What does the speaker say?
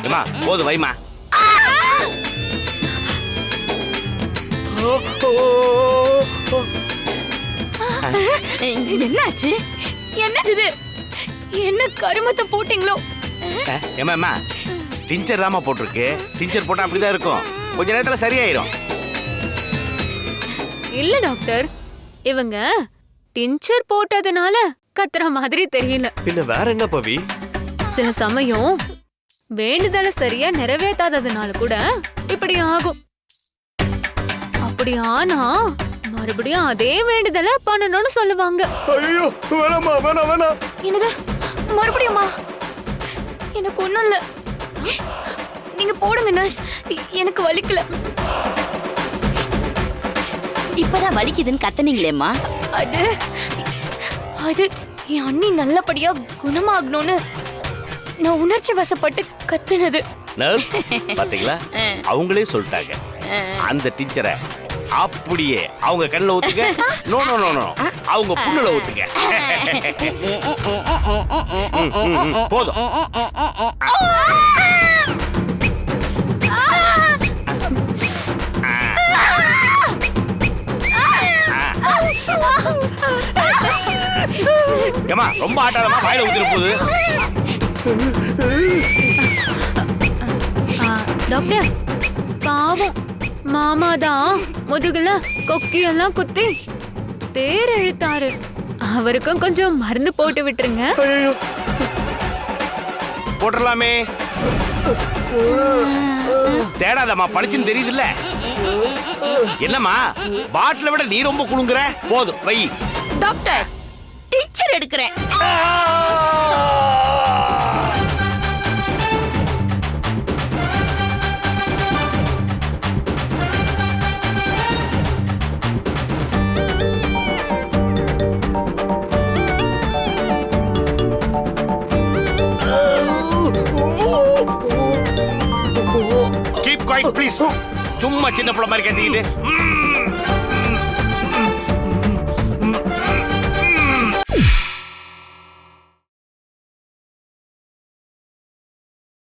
ஏமா போது வைமா. என்னாச்சு? என்னது இது? என்ன கருமத்தை போட்டீங்களோ? ஏமா டிஞ்சர் தாமா போட்டிருக்கு. டிஞ்சர் போட்டா அப்படிதான் இருக்கும், கொஞ்ச நேரத்துல சரியாயிரும். இல்ல டாக்டர், இவங்க டிஞ்சர் போட்டதுனால கத்துற மாதிரி தெரியல. பின்ன வேற என்ன பவி? சில சமயம் வேண்டுதலை சரியா நிறைவேற்றாததுனால கூட இப்படி ஆகும். அப்படி ஆனா மறுபடியும் அதே வேண்டுதலை பண்ணணும்னு சொல்லுவாங்க. ஐயோ வேணாமா, வேணாம் வேணாம். என்னது மறுபடியுமா? எனக்கு ஒண்ணும் இல்ல, நீங்க போடுங்க நர்ஸ், எனக்கு வலிக்கல. இப்பதான் வலிக்குதுன்னு கத்துனீங்களேம்மா. அது அது என் அண்ணி நல்லபடியா குணமாகணும்னு நான் உணர்ச்சி வசப்பட்டு கத்துனது. நர்ஸ் பாத்தீங்களா, அவங்களே சொல்லிட்டாங்க. அந்த டீச்சரை அப்படியே அவங்க கண்ணுல ஊத்துங்க. நோ நோ நோ நோ, அவங்க புண்ணுல ஊத்துங்க. போதும். ஏமா ரொம்ப ஆட்டாதமா, வாயில ஊத்திர போகுது. டாக்டர் பாவம் மாமா தான் முதுகுல கொக்கியெல்லாம் குத்தி தேர் இழுத்தாரு. அவருக்கும் கொஞ்சம் மருந்து போட்டு விட்டுருங்க. போட்டுடலாமே. தேடாதம்மா, பளிச்சுன்னு தெரியுதுல்ல. என்னம்மா பாட்டில விட நீ ரொம்ப குளுங்குற. போதும் வை. டாக்டர் டீச்சர் எடுக்கிறேன். Keep quiet please. சும்மா சின்ன பிள்ளை மாதிரி கத்திக்கிட்டு.